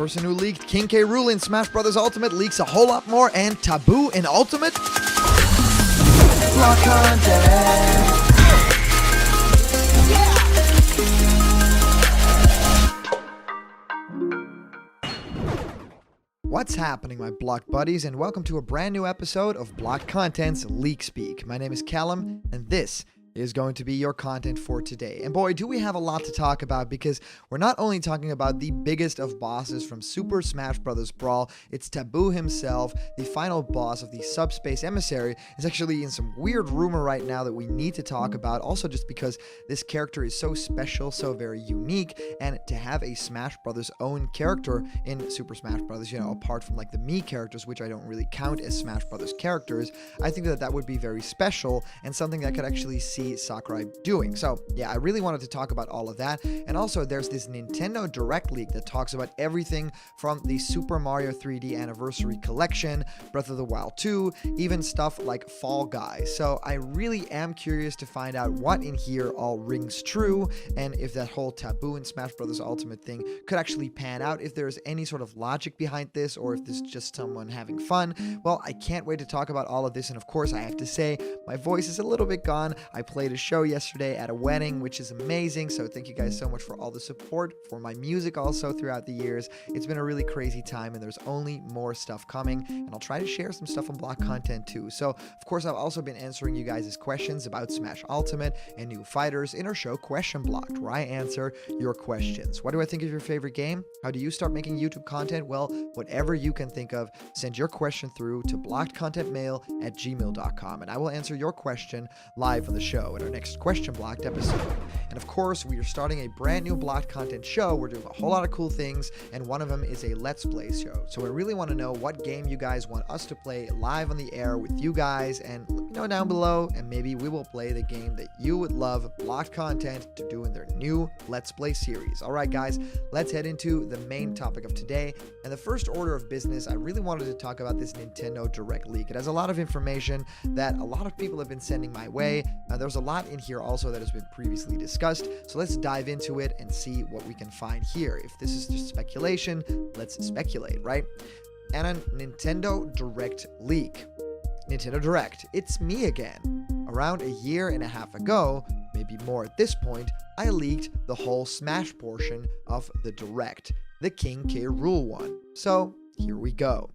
person who leaked King K. Rool in Smash Bros. Ultimate leaks a whole lot more, and Tabuu in Ultimate. Block content. What's happening, my block buddies, and welcome to a brand new episode of Block Content's Leak Speak. My name is Callum, and this is going to be your content for today. And boy, do we have a lot to talk about, because we're not only talking about the biggest of bosses from Super Smash Bros. Brawl, it's Tabuu himself. The final boss of the Subspace Emissary is actually in some weird rumor right now that we need to talk about, also just because this character is so special, so very unique, and to have a Smash Bros. Own character in Super Smash Bros., apart from like the Mii characters, which I don't really count as Smash Bros. Characters, I think that would be very special and something that could actually see Sakurai doing. So yeah, I really wanted to talk about all of that. And also there's this Nintendo Direct leak that talks about everything from the Super Mario 3D Anniversary Collection, Breath of the Wild 2, even stuff like Fall Guys. So I really am curious to find out what in here all rings true, and if that whole Tabuu and Smash Bros. Ultimate thing could actually pan out, if there's any sort of logic behind this, or if this is just someone having fun. Well, I can't wait to talk about all of this. And of course, I have to say, my voice is a little bit gone. I played a show yesterday at a wedding, which is amazing. So thank you guys so much for all the support for my music also throughout the years. It's been a really crazy time, and there's only more stuff coming, and I'll try to share some stuff on Block Content too. So of course, I've also been answering you guys' questions about Smash Ultimate and new fighters in our show Question Blocked, where I answer your questions. What do I think is your favorite game? How do you start making YouTube content? Well, whatever you can think of, send your question through to blockedcontentmail@gmail.com, and I will answer your question live on the show in our next Question Blocked episode. And of course, we are starting a brand new Blocked Content show. We're doing a whole lot of cool things, and one of them is a Let's Play show. So I really want to know what game you guys want us to play live on the air with you guys, and let me know down below, and maybe we will play the game that you would love Blocked Content to do in their new Let's Play series. All right, guys, let's head into the main topic of today. And the first order of business, I really wanted to talk about this Nintendo Direct leak. It has a lot of information that a lot of people have been sending my way. There's a lot in here also that has been previously discussed. So let's dive into it and see what we can find here. If this is just speculation, let's speculate, right? And a Nintendo Direct leak. Nintendo Direct, it's me again. Around a year and a half ago, maybe more at this point, I leaked the whole Smash portion of the Direct, the King K. Rool one. So here we go.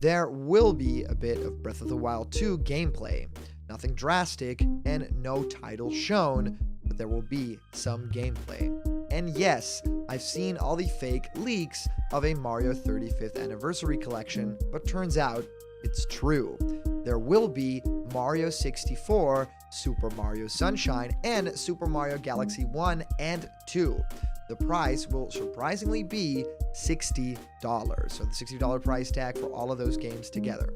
There will be a bit of Breath of the Wild 2 gameplay. Nothing drastic and no title shown, but there will be some gameplay. And yes, I've seen all the fake leaks of a Mario 35th Anniversary Collection, but turns out it's true. There will be Mario 64, Super Mario Sunshine, and Super Mario Galaxy 1 and 2. The price will surprisingly be $60. So the $60 price tag for all of those games together.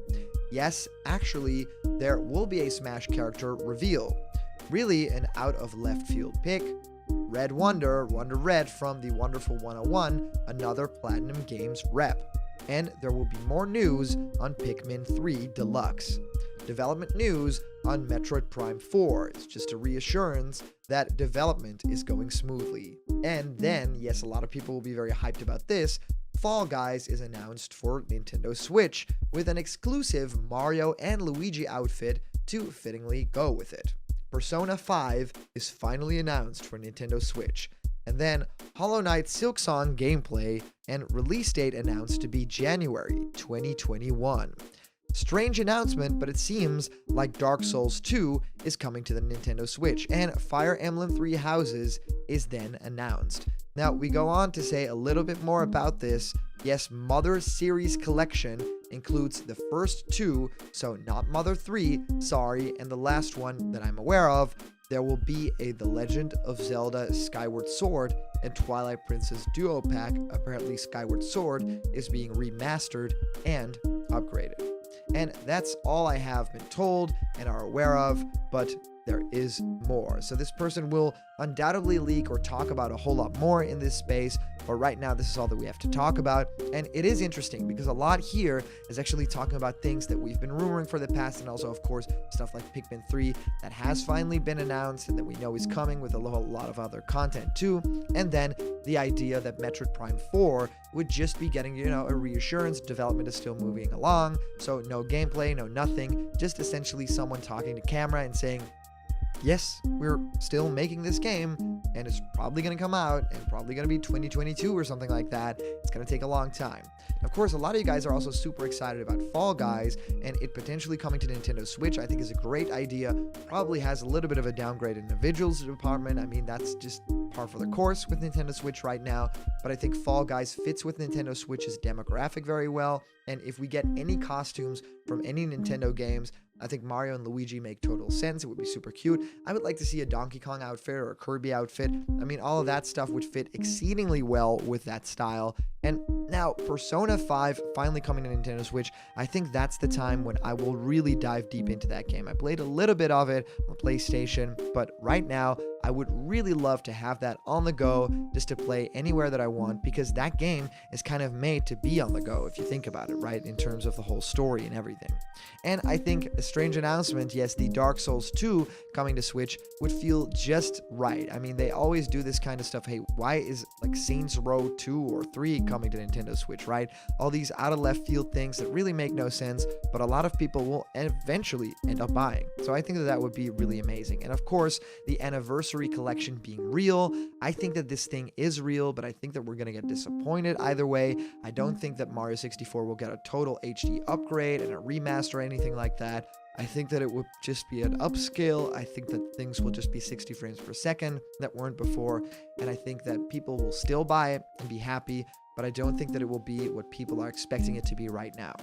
Yes, actually, there will be a Smash character reveal. Really an out of left field pick. Red Wonder Red from the Wonderful 101, another Platinum Games rep. And there will be more news on Pikmin 3 Deluxe. Development news on Metroid Prime 4. It's just a reassurance that development is going smoothly. And then, yes, a lot of people will be very hyped about this. Fall Guys is announced for Nintendo Switch with an exclusive Mario and Luigi outfit to fittingly go with it. Persona 5 is finally announced for Nintendo Switch. And then Hollow Knight Silksong gameplay and release date announced to be January 2021. Strange announcement, but it seems like Dark Souls 2 is coming to the Nintendo Switch, and Fire Emblem Three Houses is then announced. Now, we go on to say a little bit more about this. Yes, Mother Series Collection includes the first two, so not Mother 3, sorry, and the last one that I'm aware of. There will be a The Legend of Zelda Skyward Sword and Twilight Princess Duo Pack. Apparently Skyward Sword is being remastered and upgraded. And that's all I have been told and are aware of, but there is more. So this person will undoubtedly leak or talk about a whole lot more in this space, but right now this is all that we have to talk about. And it is interesting because a lot here is actually talking about things that we've been rumoring for the past, and also of course stuff like Pikmin 3 that has finally been announced and that we know is coming, with a lot of other content too. And then the idea that Metroid Prime 4 would just be getting, a reassurance. Development is still moving along, so no gameplay, no nothing, just essentially someone talking to camera and saying, yes, we're still making this game, and it's probably going to come out, and probably going to be 2022 or something like that. It's going to take a long time. Of course, a lot of you guys are also super excited about Fall Guys, and it potentially coming to Nintendo Switch, I think is a great idea. Probably has a little bit of a downgrade in the visuals department. I mean, that's just par for the course with Nintendo Switch right now, but I think Fall Guys fits with Nintendo Switch's demographic very well, and if we get any costumes from any Nintendo games, I think Mario and Luigi make total sense. It would be super cute. I would like to see a Donkey Kong outfit or a Kirby outfit. I mean, all of that stuff would fit exceedingly well with that style. And now, Persona 5 finally coming to Nintendo Switch, I think that's the time when I will really dive deep into that game. I played a little bit of it on PlayStation, but right now, I would really love to have that on the go, just to play anywhere that I want, because that game is kind of made to be on the go, if you think about it, right, in terms of the whole story and everything. And I think a strange announcement, yes, the Dark Souls 2 coming to Switch would feel just right. I mean, they always do this kind of stuff. Hey, why is like Saints Row 2 or 3 coming to Nintendo Switch, right? All these out of left field things that really make no sense, but a lot of people will eventually end up buying. So I think that that would be really amazing. And of course, the anniversary collection being real, I think that this thing is real, but I think that we're going to get disappointed either way. I don't think that Mario 64 will get a total HD upgrade and a remaster or anything like that. I think that it would just be an upscale. I think that things will just be 60 frames per second that weren't before, and I think that people will still buy it and be happy, but I don't think that it will be what people are expecting it to be right now.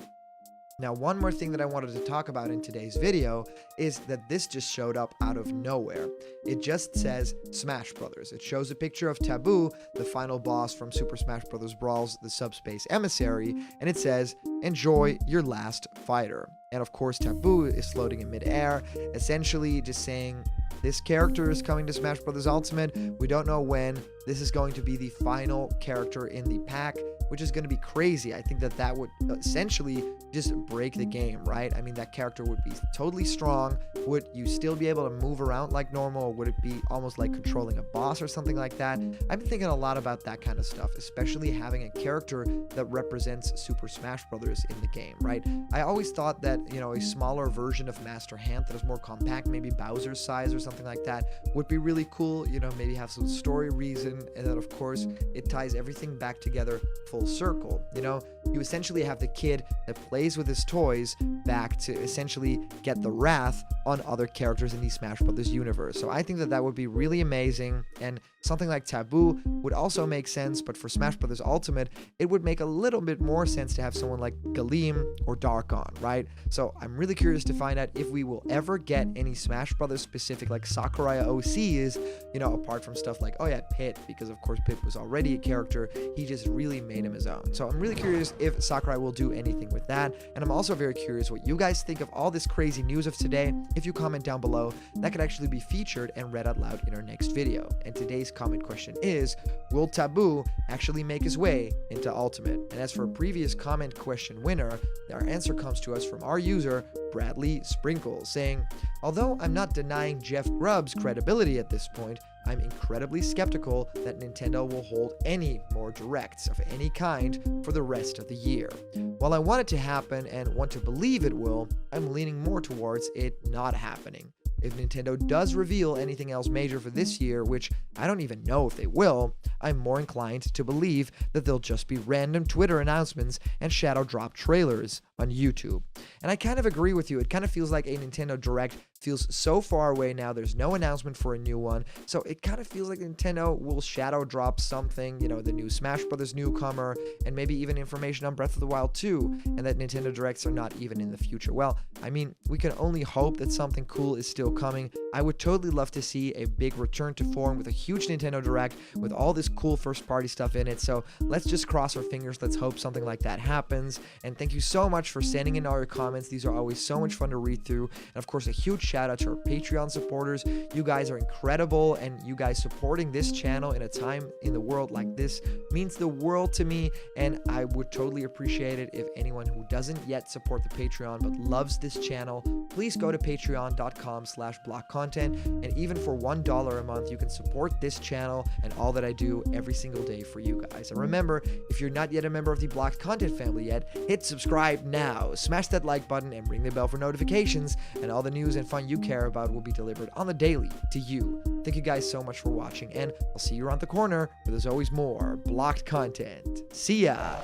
Now, one more thing that I wanted to talk about in today's video is that this just showed up out of nowhere. It just says Smash Brothers. It shows a picture of Tabuu, the final boss from Super Smash Bros. Brawl's The Subspace Emissary, and it says, "Enjoy your last fighter." And of course, Tabuu is floating in midair, essentially just saying, this character is coming to Smash Bros. Ultimate. We don't know when. This is going to be the final character in the pack, which is going to be crazy. I think that that would essentially just break the game, right? I mean, that character would be totally strong. Would you still be able to move around like normal, or would it be almost like controlling a boss or something like that? I've been thinking a lot about that kind of stuff, especially having a character that represents Super Smash Bros. In the game, right? I always thought that, a smaller version of Master Hand that is more compact, maybe Bowser's size or something like that, would be really cool. Maybe have some story reason, and then of course it ties everything back together full circle. You essentially have the kid that plays with his toys back to essentially get the wrath on other characters in the Smash Brothers universe. So I think that that would be really amazing, and something like Tabuu would also make sense, but for Smash Brothers Ultimate, it would make a little bit more sense to have someone like Galeem or Darkon, right? So I'm really curious to find out if we will ever get any Smash Brothers specific like Sakurai OCs, apart from stuff like, Pit, because of course Pit was already a character, he just really made him his own. So I'm really curious if Sakurai will do anything with that, and I'm also very curious what you guys think of all this crazy news of today. If you comment down below, that could actually be featured and read out loud in our next video. And today's comment question is, will Tabuu actually make his way into Ultimate? And as for a previous comment question winner, our answer comes to us from our user Bradley Sprinkle, saying, although I'm not denying Jeff Grubb's credibility at this point, I'm incredibly skeptical that Nintendo will hold any more directs of any kind for the rest of the year. While I want it to happen and want to believe it will, I'm leaning more towards it not happening. If Nintendo does reveal anything else major for this year, which I don't even know if they will, I'm more inclined to believe that they'll just be random Twitter announcements and shadow drop trailers on YouTube. And I kind of agree with you. It kind of feels like a Nintendo Direct feels so far away now. There's no announcement for a new one. So it kind of feels like Nintendo will shadow drop something, the new Smash Brothers newcomer, and maybe even information on Breath of the Wild 2, and that Nintendo Directs are not even in the future. Well, I mean, we can only hope that something cool is still coming. I would totally love to see a big return to form with a huge Nintendo Direct with all this cool first-party stuff in it. So let's just cross our fingers. Let's hope something like that happens. And thank you so much for sending in all your comments. These are always so much fun to read through. And of course, a huge shout out to our Patreon supporters. You guys are incredible, and you guys supporting this channel in a time in the world like this means the world to me. And I would totally appreciate it if anyone who doesn't yet support the Patreon but loves this channel, please go to patreon.com/blockcontent. And even for $1 a month, you can support this channel and all that I do every single day for you guys. And remember, if you're not yet a member of the Blocked Content family yet, hit subscribe now, smash that like button, and ring the bell for notifications, and all the news and fun you care about will be delivered on the daily to you. Thank you guys so much for watching, and I'll see you around the corner where there's always more Blocked Content. See ya!